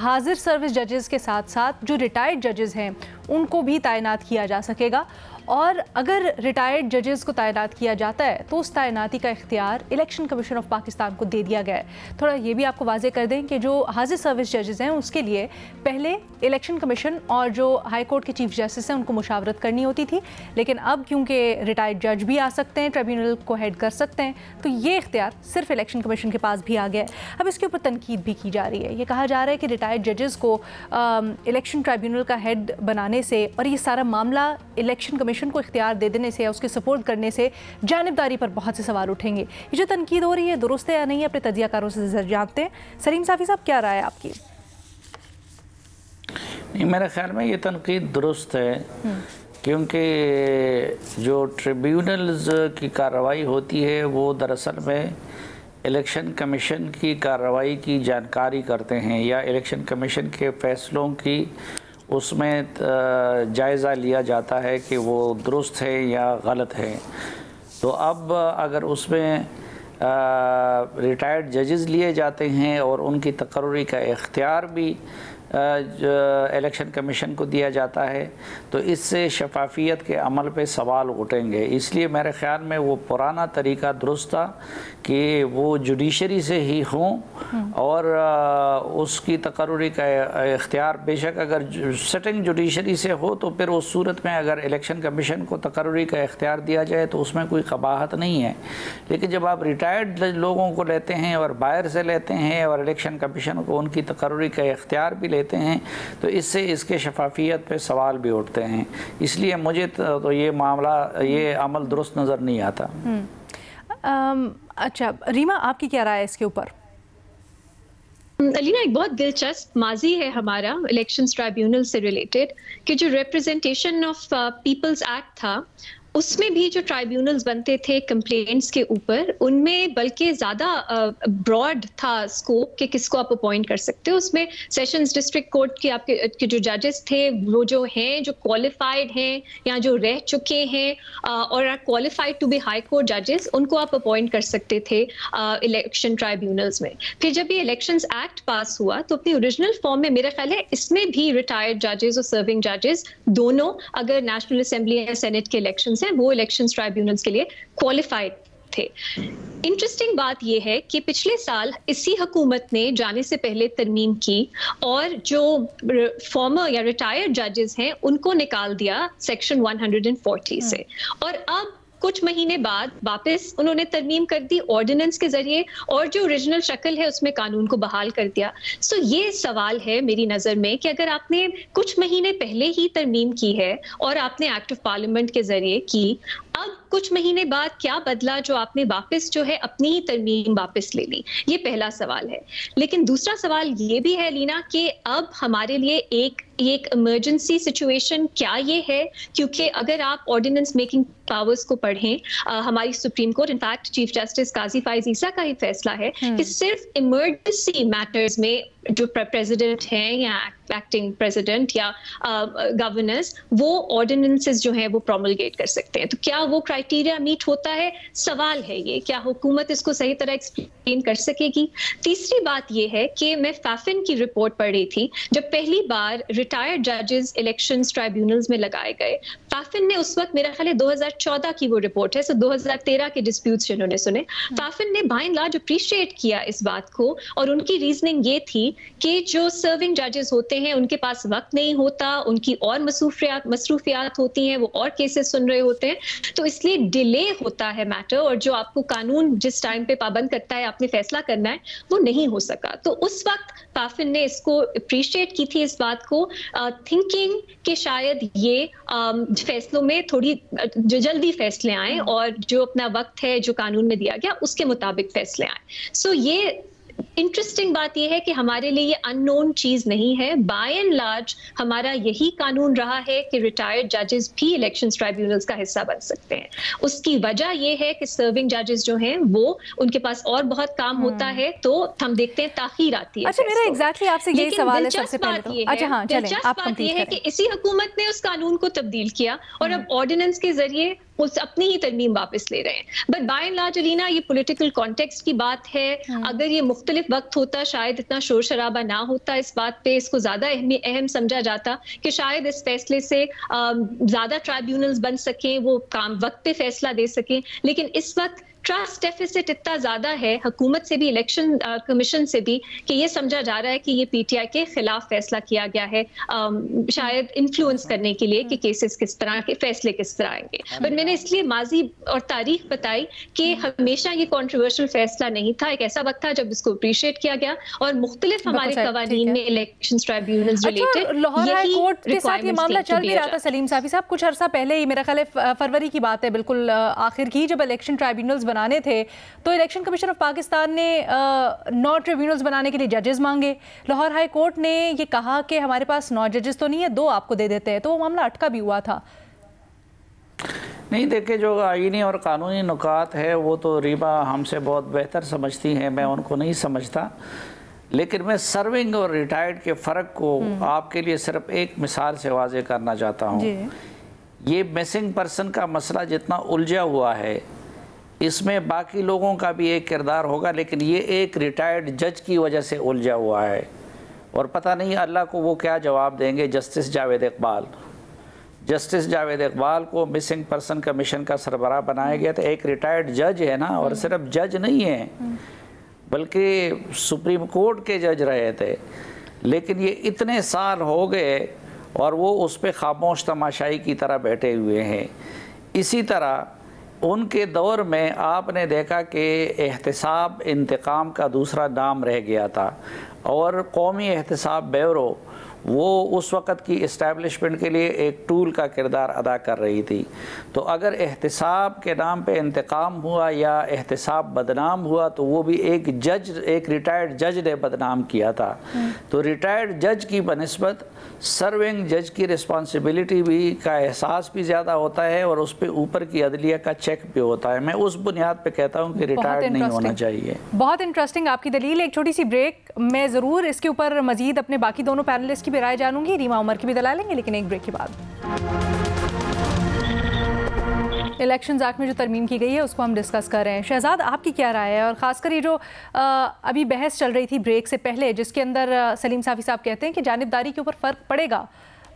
हाजिर सर्विस जजेस के साथ साथ जो रिटायर्ड जजेस हैं उनको भी तैनात किया जा सकेगा। और अगर रिटायर्ड जजेस को तैनात किया जाता है तो उस तैनाती का इख्तियार इलेक्शन कमीशन ऑफ पाकिस्तान को दे दिया गया है। थोड़ा ये भी आपको वाज़ेह कर दें कि जो हाजिर सर्विस जजेस हैं उसके लिए पहले इलेक्शन कमीशन और जो हाई कोर्ट के चीफ जस्टिस हैं उनको मुशावरत करनी होती थी, लेकिन अब क्योंकि रिटायर्ड जज भी आ सकते हैं, ट्रिब्यूनल को हेड कर सकते हैं, तो ये इख्तियार सिर्फ इलेक्शन कमीशन के पास भी आ गया है। अब इसके ऊपर तनकीद भी की जा रही है। ये कहा जा रहा है कि रिटायर्ड जजेस को इलेक्शन ट्रिब्यूनल का हेड बनाने से और ये सारा मामला इलेक्शन कमीशन को इख्तियार दे देने से या उसके सपोर्ट करने से जानिबदारी पर बहुत से सवाल उठेंगे। ये जो तनकीद हो रही है दुरुस्त है या नहीं, अपने तजियाकारों से जानते हैं। सलीम साफ़ी साहब, क्या राय है आपकी? नहीं, मेरे ख्याल में ये तनकीद दुरुस्त है, क्योंकि जो ट्रिब्यूनल्स की कार्रवाई होती है वो दरअसल में इलेक्शन कमीशन की कार्रवाई की जानकारी करते हैं या इलेक्शन कमीशन के फ़ैसलों की उसमें जायज़ा लिया जाता है कि वो दुरुस्त है या गलत है। तो अब अगर उसमें रिटायर्ड जजेस लिए जाते हैं और उनकी तकर्री का इख्तियार भी इलेक्शन कमीशन को दिया जाता है तो इससे शफाफियत के अमल पे सवाल उठेंगे। इसलिए मेरे ख्याल में वो पुराना तरीका दुरुस्त था कि वो जुडिशरी से ही हों और उसकी तकर्री का इख्तियार बेशक अगर सिटिंग जुडिशरी से हो तो फिर उस सूरत में अगर इलेक्शन कमीशन को तकर्री का इख्तियार दिया जाए तो उसमें कोई कबाहत नहीं है। लेकिन जब आप रिटायर्ड लोगों को लेते हैं और बाहर से लेते हैं और इलेक्शन कमीशन को उनकी तकर्री का इख्तियार भी लेते हैं तो इससे इसके शफाफियत पे सवाल भी उठते हैं। इसलिए मुझे तो ये मामला, ये अमल दुरुस्त नज़र नहीं आता। अच्छा रीमा, आपकी क्या राय है इसके ऊपर? अलीना, एक बहुत दिलचस्प माजी है हमारा इलेक्शंस ट्राइब्यूनल से रिलेटेड कि जो रिप्रेजेंटेशन ऑफ पीपल्स एक्ट था उसमें भी जो ट्राइब्यूनल्स बनते थे कंप्लेंट्स के ऊपर, उनमें बल्कि ज़्यादा ब्रॉड था स्कोप कि किसको आप अपॉइंट कर सकते हो। उसमें सेशंस डिस्ट्रिक्ट कोर्ट के आपके जो जजेस थे वो जो हैं, जो क्वालिफाइड हैं या जो रह चुके हैं और are qualified to be high court जजेस, उनको आप अपॉइंट कर सकते थे इलेक्शन ट्राइब्यूनल्स में। फिर जब ये इलेक्शंस एक्ट पास हुआ तो अपनी ओरिजिनल फॉर्म में मेरा ख्याल है इसमें भी रिटायर्ड जजेस और सर्विंग जजेस दोनों, अगर नेशनल असेंबली या सेनेट के इलेक्शन हैं वो इलेक्शंस ट्राइब्यूनल्स के लिए क्वालिफाइड थे। इंटरेस्टिंग बात यह है कि पिछले साल इसी हुकूमत ने जाने से पहले तरमीम की और जो फॉर्मर या रिटायर्ड जजेस हैं उनको निकाल दिया सेक्शन 140 से, और अब कुछ महीने बाद वापस उन्होंने तरमीम कर दी ऑर्डिनेंस के जरिए और जो ओरिजिनल शक्ल है उसमें कानून को बहाल कर दिया। सो ये सवाल है मेरी नज़र में कि अगर आपने कुछ महीने पहले ही तरमीम की है और आपने एक्ट ऑफ पार्लियामेंट के जरिए की, अब कुछ महीने बाद क्या बदला जो आपने वापस जो है अपनी ही तरमीम वापस ले ली? ये पहला सवाल है। लेकिन दूसरा सवाल ये भी है लीना कि अब हमारे लिए एक इमरजेंसी सिचुएशन क्या ये है, क्योंकि अगर आप ऑर्डिनेंस मेकिंग पावर्स को पढ़ें, हमारी supreme court, in fact chief justice Qazi Faez Isa का ही फैसला है कि सिर्फ इमरजेंसी मैटर्स में जो प्रेसिडेंट हैं या एक्टिंग प्रेसिडेंट या गवर्नर्स वो ऑर्डिनेंसेस जो हैं वो प्रोमलगेट कर सकते हैं। तो क्या वो क्राइटेरिया मीट होता है? सवाल है ये, क्या हुकूमत इसको सही तरह एक्सप्लेन कर सकेगी? तीसरी बात ये है कि मैं फैफिन की रिपोर्ट पढ़ रही थी जब पहली बार रिटायर्ड जजेस इलेक्शंस ट्राइब्यूनल्स में लगाए गए। फैफिन ने उस वक्त, मेरा ख्याल है 2014 की वो रिपोर्ट है, सो 2013 के डिस्प्यूट्स जिन्होंने सुने, फैफिन ने बाय एंड लार्ज अप्रिशिएट किया इस बात को, और उनकी रीजनिंग ये थी कि जो सर्विंग जजेस होते हैं उनके पास वक्त नहीं होता, उनकी और मसरूफियात होती हैं, वो और केसेस सुन रहे होते हैं, तो इसलिए डिले होता है मैटर, और जो आपको कानून जिस टाइम पे पाबंद करता है आपने फैसला करना है वो नहीं हो सका। तो उस वक्त फैफिन ने इसको अप्रिशिएट की थी, इस बात को, थिंकिंग कि शायद ये फैसलों में थोड़ी जो जल्दी फैसले आए और जो अपना वक्त है जो कानून में दिया गया उसके मुताबिक फैसले आए। सो ये इंटरेस्टिंग बात यह है कि हमारे लिए ये अननोन चीज नहीं है। बाय एंड लार्ज हमारा यही कानून रहा है कि रिटायर्ड जजेस भी इलेक्शन ट्राइब्यूनल्स का हिस्सा बन सकते हैं। उसकी वजह यह है कि सर्विंग जजेस जो हैं वो उनके पास और बहुत काम होता है, तो हम देखते हैं ताखीर आती है। अच्छा, मेरा एग्जैक्टली आपसे यही सवाल है सबसे पहले तो। अच्छा हाँ, चलें, आप बात यह है कि इसी हुकूमत ने उस कानून को तब्दील किया और अब ऑर्डिनेंस के जरिए उस अपनी ही तरमीम वापस ले रहे हैं। But by and large Alina, ये पॉलिटिकल कॉन्टेक्स्ट की बात है। अगर ये मुख्तलिफ वक्त होता शायद इतना शोर शराबा ना होता इस बात पे, इसको ज्यादा अहम समझा जाता कि शायद इस फैसले से ज्यादा ट्राइब्यूनल्स बन सकें, वो काम वक्त पे फैसला दे सकें। लेकिन इस वक्त ट्रस्ट डेफिसिट इतना ज्यादा है हुकूमत से भी, इलेक्शन कमीशन से भी, कि ये समझा जा रहा है कि ये पीटीआई के खिलाफ फैसला किया गया है, शायद इन्फ्लुएंस करने के लिए कि केसेस किस तरह के, फैसले किस तरह आएंगे। बट मैंने इसलिए माजी और तारीख बताई कि हमेशा ये कॉन्ट्रोवर्शियल फैसला नहीं था। एक ऐसा वक्त था जब इसको अप्रिशिएट किया गया और मुख्तलिफ हमारे कवानीन में election tribunals related Lahore high court के साथ ये मामला चल भी रहा था सलीम साफी साहब कुछ अरसा पहले ही, मेरा ख्याल है फरवरी की बात है बिल्कुल आखिर की, जब इलेक्शन ट्राइब्यूनल्स बनाने थे तो इलेक्शन कमीशन ऑफ पाकिस्तान ने 9 ट्रिब्यूनल्स बनाने के लिए जजेस मांगे। लाहौर हाई कोर्ट ने ये कहा कि हमारे पास 9 जजेस तो नहीं है, 2 आपको दे देते हैं, तो वो मामला अटका भी हुआ था। नहीं, देखिए जो आईनी और कानूनी नुकात है वो तो रीबा हमसे बहुत बेहतर समझती हैं, मैं उनको नहीं समझता। लेकिन मैं सर्विंग और रिटायर्ड के फ़र्क को आपके लिए सिर्फ एक मिसाल से वाज़े करना चाहता हूँ। ये मिसिंग पर्सन का मसला जितना उलझा हुआ है, इसमें बाकी लोगों का भी एक किरदार होगा, लेकिन ये एक रिटायर्ड जज की वजह से उलझा हुआ है और पता नहीं अल्लाह को वो क्या जवाब देंगे। जस्टिस जावेद इकबाल को मिसिंग पर्सन कमीशन का सरबराह बनाया गया था। एक रिटायर्ड जज है ना, और सिर्फ जज नहीं है बल्कि सुप्रीम कोर्ट के जज रहे थे, लेकिन ये इतने साल हो गए और वो उस पर खामोश तमाशाई की तरह बैठे हुए हैं। इसी तरह उनके दौर में आपने देखा कि एहतिसाब इंतकाम का दूसरा नाम रह गया था और कौमी एहतिसाब ब्यूरो वो उस वक़्त की इस्टेब्लिशमेंट के लिए एक टूल का किरदार अदा कर रही थी। तो अगर एहतिसाब के नाम पे इंतकाम हुआ या एहतिसाब बदनाम हुआ तो वो भी एक रिटायर्ड जज ने बदनाम किया था। तो रिटायर्ड जज की बनिस्बत सर्विंग जज की रिस्पॉन्सिबिलिटी भी का एहसास भी ज़्यादा होता है और उस पर ऊपर की अदलिया का चेक भी होता है। मैं उस बुनियाद पे कहता हूँ कि रिटायर्ड नहीं होना चाहिए। बहुत इंटरेस्टिंग आपकी दलील। एक छोटी सी ब्रेक, मैं ज़रूर इसके ऊपर मजीद अपने बाकी दोनों पैनलिस्ट की भी राय जानूंगी, रीमा उमर की भी दला लेंगे, लेकिन एक ब्रेक के बाद। इलेक्शंस एक्ट में जो तरमीम की गई है उसको हम डिस्कस कर रहे हैं। शहजाद, आपकी क्या राय है? और ख़ासकर ये जो अभी बहस चल रही थी ब्रेक से पहले, जिसके अंदर सलीम साफी साहब कहते हैं कि जानिबदारी के ऊपर फ़र्क पड़ेगा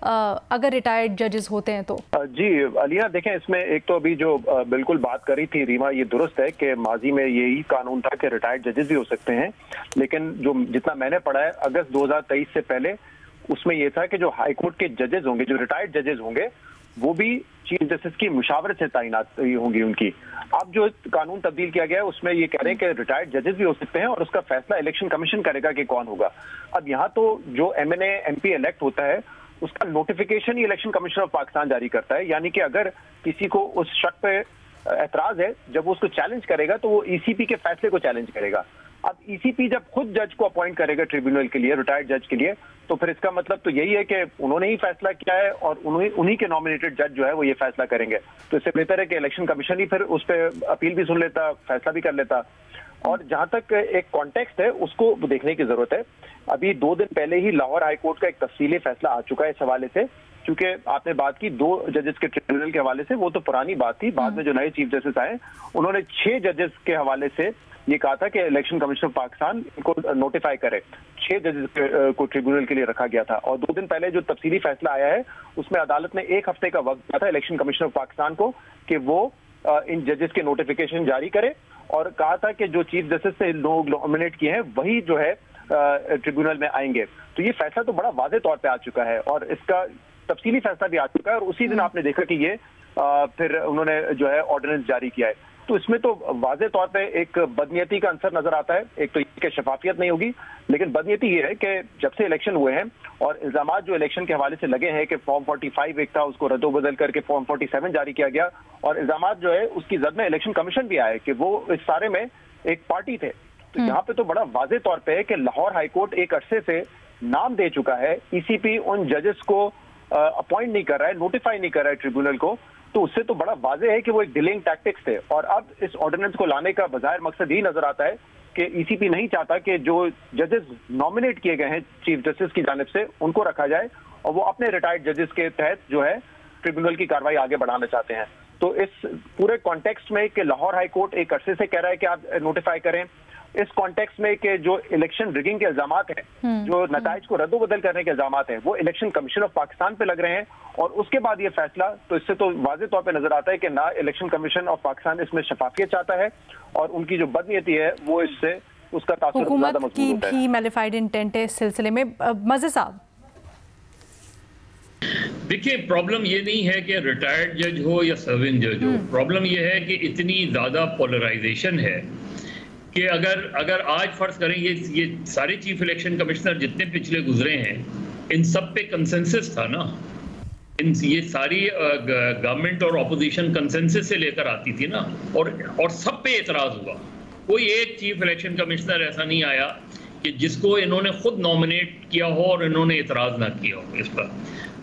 अगर रिटायर्ड जजेस होते हैं तो। जी अलिया, देखें इसमें एक तो अभी जो बिल्कुल बात करी थी रीमा, ये दुरुस्त है कि माजी में यही कानून था कि रिटायर्ड जजेस भी हो सकते हैं, लेकिन जो जितना मैंने पढ़ा है अगस्त 2023 से पहले उसमें यह था कि जो हाई कोर्ट के जजेस होंगे, जो रिटायर्ड जजेस होंगे, वो भी चीफ जस्टिस की मुशावरत से तैनात होंगी उनकी। अब जो कानून तब्दील किया गया है उसमें ये कह रहे हैं कि रिटायर्ड जजेस भी हो सकते हैं और उसका फैसला इलेक्शन कमीशन करेगा कि कौन होगा। अब यहाँ तो जो MNA MP इलेक्ट होता है उसका notification he election commission of Pakistan जारी करता है, यानी कि अगर किसी को उस शक पे एतराज है, जब वो उसको चैलेंज करेगा तो वो ECP के फैसले को चैलेंज करेगा। अब ECP जब खुद जज को अपॉइंट करेगा ट्रिब्यूनल के लिए, रिटायर्ड जज के लिए, तो फिर इसका मतलब तो यही है कि उन्होंने ही फैसला किया है और उन्हीं के नॉमिनेटेड जज जो है वो ये फैसला करेंगे। तो इससे बेहतर है कि इलेक्शन कमीशन ही फिर उस पर अपील भी सुन लेता, फैसला भी कर लेता। और जहां तक एक कॉन्टेक्स्ट है उसको देखने की जरूरत है। अभी 2 दिन पहले ही लाहौर हाई कोर्ट का एक तफसीली फैसला आ चुका है इस हवाले से, क्योंकि आपने बात की 2 जजेस के ट्रिब्यूनल के हवाले से, वो तो पुरानी बात थी। बाद में जो नए चीफ जस्टिस आए उन्होंने 6 जजेस के हवाले से ये कहा था कि इलेक्शन कमीशन ऑफ पाकिस्तान इनको नोटिफाई करे। 6 जजेस को ट्रिब्यूनल के लिए रखा गया था और 2 दिन पहले जो तफसीली फैसला आया है उसमें अदालत ने 1 हफ्ते का वक्त दिया था इलेक्शन कमीशन ऑफ पाकिस्तान को कि वो इन जजेस के नोटिफिकेशन जारी करे, और कहा था कि जो चीफ जस्टिस से लोग नॉमिनेट किए हैं वही जो है ट्रिब्यूनल में आएंगे। तो ये फैसला तो बड़ा वाज़ेह तौर पे आ चुका है और इसका तफसीली फैसला भी आ चुका है और उसी दिन आपने देखा कि ये फिर उन्होंने जो है ऑर्डिनेंस जारी किया है। तो इसमें तो वाज़ेह तौर पे एक बदनीयती का अंसर नजर आता है। एक तो ये शफाफियत नहीं होगी, लेकिन बदनीयती ये है कि जब से इलेक्शन हुए हैं और इल्जाम जो इलेक्शन के हवाले से लगे हैं कि फॉर्म 45 एक था उसको रद्दोबदल करके फॉर्म 47 जारी किया गया, और इल्जाम जो है उसकी जद में इलेक्शन कमीशन भी आए कि वो इस सारे में एक पार्टी थे तो यहाँ पे तो बड़ा वाजे तौर पे है कि लाहौर हाईकोर्ट एक अरसे से नाम दे चुका है, ईसीपी उन जजेस को अपॉइंट नहीं कर रहा है, नोटिफाई नहीं कर रहा है ट्रिब्यूनल को, तो उससे तो बड़ा वाजे है कि वो एक डिलेइंग टैक्टिक्स थे। और अब इस ऑर्डिनेंस को लाने का बजाय मकसद यही नजर आता है कि ईसीपी नहीं चाहता कि जो जजेस नॉमिनेट किए गए हैं चीफ जस्टिस की जानिब से उनको रखा जाए, और वो अपने रिटायर्ड जजेस के तहत जो है ट्रिब्यूनल की कार्रवाई आगे बढ़ाना चाहते हैं। तो इस पूरे कॉन्टेक्स्ट में कि लाहौर हाईकोर्ट एक अरसे से कह रहा है कि आप नोटिफाई करें, इस कॉन्टेक्स्ट में कि जो इलेक्शन रिगिंग के इल्जामात हैं, जो नताइज को रद्दोबदल करने के इल्जामात हैं, वो इलेक्शन कमीशन ऑफ पाकिस्तान पे लग रहे हैं, और उसके बाद ये फैसला, तो इससे तो वाज़ेह तौर पे नजर आता है कि ना इलेक्शन कमीशन ऑफ पाकिस्तान इसमें शफाफियत चाहता है, और उनकी जो बदनीयती है वो इससे उसका तासुर ज़्यादा मजबूत होता है। की मैलिफाइड इंटेंट है इस सिलसिले में। मज़े साहब, देखिए, प्रॉब्लम ये नहीं है कि रिटायर्ड जज हो या सर्विंग जज हो, प्रॉब्लम ये है कि इतनी ज़्यादा पोलराइजेशन है कि अगर आज फर्ज करें ये सारे चीफ इलेक्शन कमिश्नर जितने पिछले गुजरे हैं, इन सब पे कंसेंसस था ना, ये सारी गवर्नमेंट और ऑपोजिशन कंसेंसस से लेकर आती थी ना, और सब पे एतराज़ हुआ। कोई एक चीफ इलेक्शन कमिश्नर ऐसा नहीं आया कि जिसको इन्होंने खुद नॉमिनेट किया हो और इन्होंने एतराज़ ना किया हो इस पर।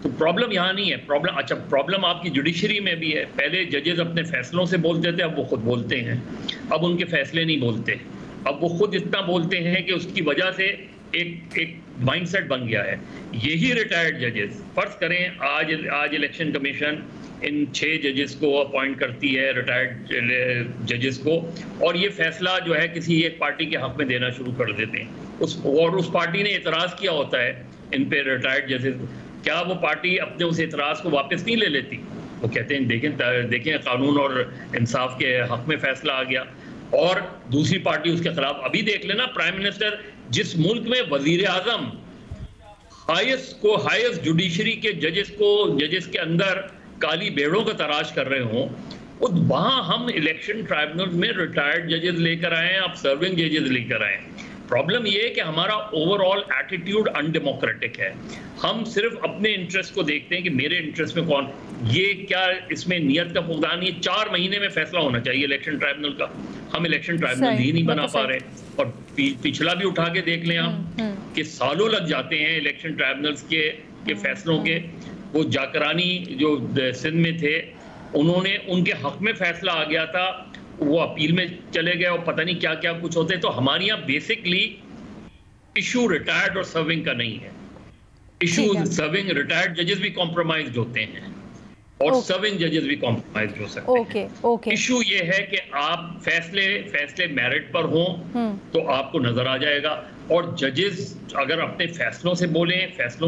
तो प्रॉब्लम यहाँ नहीं है, प्रॉब्लम आपकी जुडिशरी में भी है। पहले जजेस अपने फैसलों से बोलते थे, अब वो खुद बोलते हैं, अब उनके फैसले नहीं बोलते, अब वो खुद इतना बोलते हैं कि उसकी वजह से एक माइंडसेट बन गया है। यही रिटायर्ड जजेस, फर्ज करें आज इलेक्शन कमीशन इन 6 जजेस को अपॉइंट करती है, रिटायर्ड जजेस को, और ये फैसला जो है किसी एक पार्टी के हक में देना शुरू कर देते हैं, उस पार्टी ने एतराज़ किया होता है इन पे रिटायर्ड जजेस, क्या वो पार्टी अपने उस एतराज़ को वापस नहीं ले लेती? वो कहते हैं देखें कानून और इंसाफ के हक में फैसला आ गया, और दूसरी पार्टी उसके खिलाफ। अभी देख लेना, प्राइम मिनिस्टर जिस मुल्क में वजीर आजम हाईएस्ट जुडिशरी के जजेस के अंदर काली भेड़ों का तराश कर रहे हों, वहां हम इलेक्शन ट्राइब्यूनल में रिटायर्ड जजेस लेकर आए हैं, अब सर्विंग जजेस लेकर आए हैं। प्रॉब्लम ये है कि हमारा ओवरऑल एटीट्यूड अनडेमोक्रेटिक है। हम सिर्फ अपने इंटरेस्ट को देखते हैं कि मेरे इंटरेस्ट में कौन, ये क्या इसमें नियत का फुकदान है। 4 महीने में फैसला होना चाहिए इलेक्शन ट्राइब्यूनल का, हम इलेक्शन ट्राइब्यूनल ही नहीं बना पा रहे। और पिछला भी उठा के देख लें आप कि सालों लग जाते हैं इलेक्शन ट्राइब्यूनल्स के फैसलों के। वो जाकरानी जो सिंध में थे, उनके हक में फैसला आ गया था, वो अपील में चले गए, और पता नहीं क्या क्या कुछ होते हैं। तो हमारे यहाँ बेसिकली इशू रिटायर्ड और सर्विंग का नहीं है। इशू सर्विंग, रिटायर्ड जजेस भी कॉम्प्रोमाइज्ड होते हैं और सर्विंग जजेस भी कॉम्प्रोमाइज्ड हो सकते हैं। इशू ये है कि आप फैसले मेरिट पर हों तो आपको नजर आ जाएगा, और जजेस अगर अपने फैसलों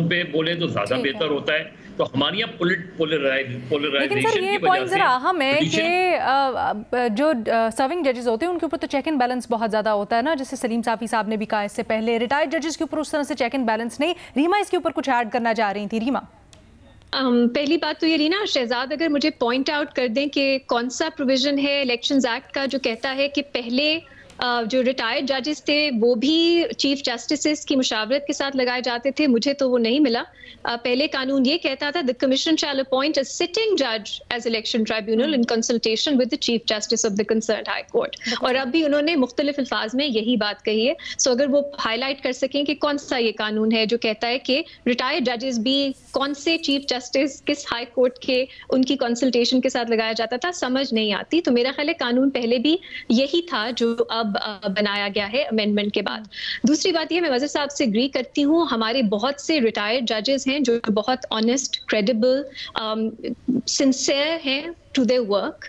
पे बोले तो ज्यादा बेहतर होता है। तो हमारे यहाँ पोलराइजेशन ये पॉइंट जरा अहम है कि जो सर्विंग जजेस होते हैं उनके ऊपर तो चेक एंड बैलेंस बहुत ज्यादा होता है ना, जैसे सलीम साफी साहब ने भी कहा इससे पहले। रिटायर्ड जजेस के ऊपर उस तरह से चेक एंड बैलेंस नहीं। रीमा इसके ऊपर कुछ ऐड करना चाह रही थी। रीमा, पहली बात तो ये रही ना, शहजाद अगर मुझे पॉइंट आउट कर दें कि कौन सा प्रोविजन है इलेक्शंस एक्ट का जो कहता है कि पहले जो रिटायर्ड जजेस थे वो भी चीफ जस्टिस की मुशावरत के साथ लगाए जाते थे। मुझे तो वो नहीं मिला। पहले कानून ये कहता था the commission shall appoint a sitting जज as election tribunal in consultation with the chief justice of the concerned high court, और अब भी उन्होंने मुख्तलिफ अल्फाज में यही बात कही है। सो अगर वो हाईलाइट कर सकें कि कौन सा ये कानून है जो कहता है कि रिटायर्ड जजेस भी कौन से चीफ जस्टिस किस हाई कोर्ट के उनकी कंसल्टेशन के साथ लगाया जाता था, समझ नहीं आती। तो मेरा ख्याल है कानून पहले भी यही था जो अब बनाया गया है अमेंडमेंट के बाद। दूसरी बात ये, मैं वज़ीर साहब से एग्री करती हूँ, हमारे बहुत से रिटायर्ड जजेस हैं जो बहुत ऑनेस्ट, क्रेडिबल, सिंसियर हैं टू देयर वर्क,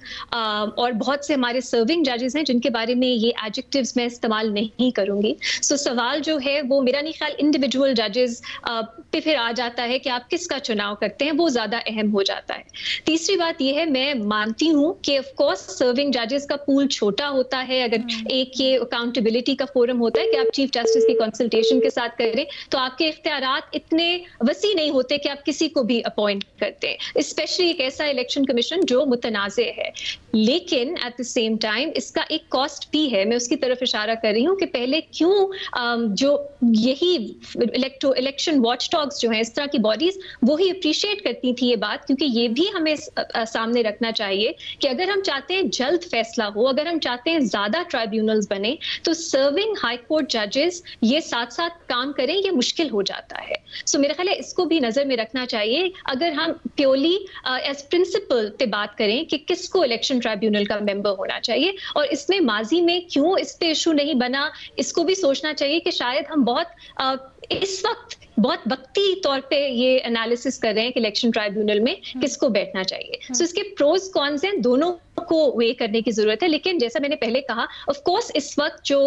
और बहुत से हमारे सर्विंग जजेस हैं जिनके बारे में ये एडजेक्टिव्स मैं इस्तेमाल नहीं करूंगी। सो सवाल जो है वो मेरा नहीं ख्याल इंडिविजुअल जजेस पे फिर आ जाता है कि आप किसका चुनाव करते हैं, वो ज़्यादा अहम हो जाता है। तीसरी बात ये है, मैं मानती हूँ कि ऑफ कोर्स सर्विंग जजेस का पूल छोटा होता है। अगर एक ये अकाउंटेबिलिटी का फोरम होता है कि आप चीफ जस्टिस की कंसल्टेशन के साथ करें, तो आपके इख्तियारात इतने वसी नहीं होते कि आप किसी को भी अपॉइंट करते हैं, स्पेशली एक ऐसा इलेक्शन कमीशन जो मुतनाज़े है। लेकिन एट द सेम टाइम इसका एक कॉस्ट भी है, मैं उसकी तरफ इशारा कर रही हूँ कि पहले क्यों जो यही इलेक्शन वॉचडॉग्स जो हैं, इस तरह की बॉडीज, वो ही अप्रिशिएट करती थी ये बात, क्योंकि ये भी हमें सामने रखना चाहिए कि अगर हम चाहते हैं जल्द फैसला हो, अगर हम चाहते हैं ज्यादा ट्राइब्यूनल्स बने, तो सर्विंग हाई कोर्ट जजेस ये साथ साथ काम करें, ये मुश्किल हो जाता है। सो मेरा ख्याल है इसको भी नजर में रखना चाहिए अगर हम प्योरली एज प्रिंसिपल पे बात करें कि किसको इलेक्शन ट्राइब्यूनल का मेंबर होना चाहिए, और इसमें माजी में क्यों इस पे इशू नहीं बना, इसको भी सोचना चाहिए कि शायद हम बहुत इस वक्त बहुत वक्ती तौर पे ये एनालिसिस कर रहे हैं कि इलेक्शन ट्राइब्यूनल में किसको बैठना चाहिए। सो इसके प्रोज कॉन्स हैं, दोनों को वे करने की जरूरत है। लेकिन जैसा मैंने पहले कहा, ऑफ कोर्स इस वक्त जो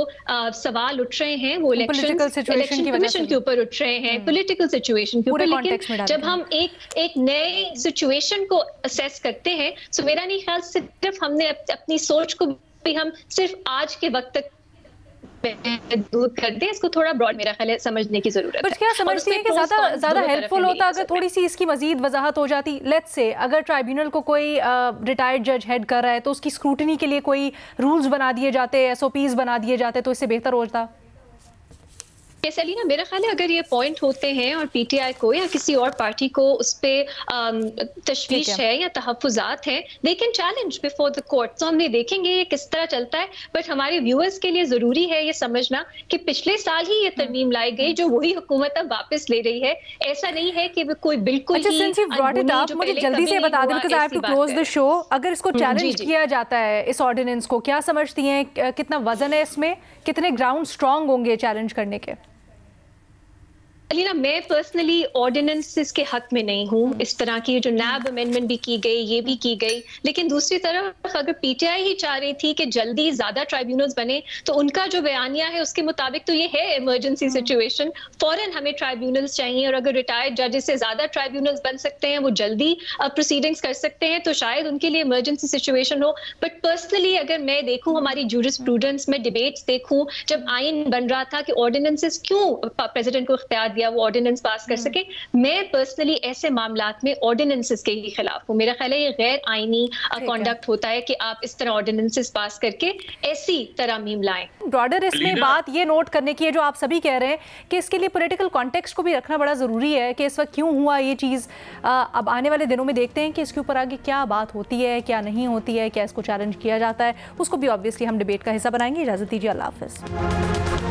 सवाल उठ रहे हैं वो इलेक्शन कमीशन के ऊपर उठ रहे हैं, पॉलिटिकल सिचुएशन के ऊपर। लेकिन जब हम एक नए सिचुएशन को असेस करते हैं, तो मेरा नहीं ख्याल सिर्फ हमने अपनी सोच को भी हम सिर्फ आज के वक्त तक दूर कर दे, इसको थोड़ा ब्रॉड मेरा ख्याल है समझने की जरूरत है। बट क्या समझती है कि ज्यादा हेल्पफुल होता अगर थोड़ी सी इसकी मजीद वजाहत हो जाती? लेट्स से अगर ट्राइब्यूनल को कोई रिटायर्ड जज हेड कर रहा है तो उसकी स्क्रूटनी के लिए कोई रूल्स बना दिए जाते, SOPs बना दिए जाते, तो इससे बेहतर होता। सलीना, मेरा ख्याल है अगर ये पॉइंट होते हैं और पीटीआई को या किसी और पार्टी को उस पर तशवीश है या तहफ़्फ़ुज़ात हैं, they can challenge before the court. तो हम देखेंगे ये किस तरह चलता है। बट हमारे व्यूअर्स के लिए ज़रूरी है ये समझना कि पिछले साल ही ये तरमीम लाई गई जो वही हुकूमत अब वापस ले रही है। ऐसा नहीं है कि कोई बिल्कुल मुझे जल्दी से बता दें, because I have to close the show. अगर इसको चैलेंज किया जाता है, इस ऑर्डिनेंस को, क्या समझती हैं कितना वजन है इसमें, कितने ग्राउंड स्ट्रांग होंगे चैलेंज करने के? अलीना, मैं पर्सनली ऑर्डिनेंसेस के हक में नहीं हूँ। इस तरह की जो नैब अमेंडमेंट भी की गई, ये भी की गई, लेकिन दूसरी तरफ अगर पीटीआई ही चाह रही थी कि जल्दी ज्यादा ट्राइब्यूनल्स बने, तो उनका जो बयानिया है उसके मुताबिक तो ये है इमरजेंसी सिचुएशन, फौरन हमें ट्राइब्यूनल्स चाहिए, और अगर रिटायर्ड जजेस से ज्यादा ट्राइब्यूनल्स बन सकते हैं, वो जल्दी प्रोसीडिंग्स कर सकते हैं, तो शायद उनके लिए इमरजेंसी सिचुएशन हो। बट पर्सनली अगर मैं देखूँ हमारी जूरिस्प्रूडेंस में डिबेट्स देखूँ, जब आइन बन रहा था कि ऑर्डिनेंसेस क्यों प्रेसिडेंट को इख्तियार दिया वो ऑर्डिनेंस पास कर सके, मैं पर्सनली ऐसे मामलात में ऑर्डिनेंसेस के ही खिलाफ हूं। मेरा ख्याल है ये गैर आईनी कॉन्डक्ट होता है कि आप इस तरह ऑर्डिनेंसेस पास करके ऐसी तरमीम लाएं। ब्रॉडर इसमें बात ये नोट करने की है जो आप सभी कह रहे हैं कि इसके लिए पॉलिटिकल कॉन्टेक्स्ट को भी रखना बड़ा जरूरी है कि इस वक्त क्यों हुआ ये चीज़। अब आने वाले दिनों में देखते हैं कि इसके ऊपर आगे क्या बात होती है, क्या नहीं होती है, क्या इसको चैलेंज किया जाता है, उसको भी ऑब्वियसली हम डिबेट का हिस्सा बनाएंगे। इजाजत दीजिए, अल्लाह हाफिज़।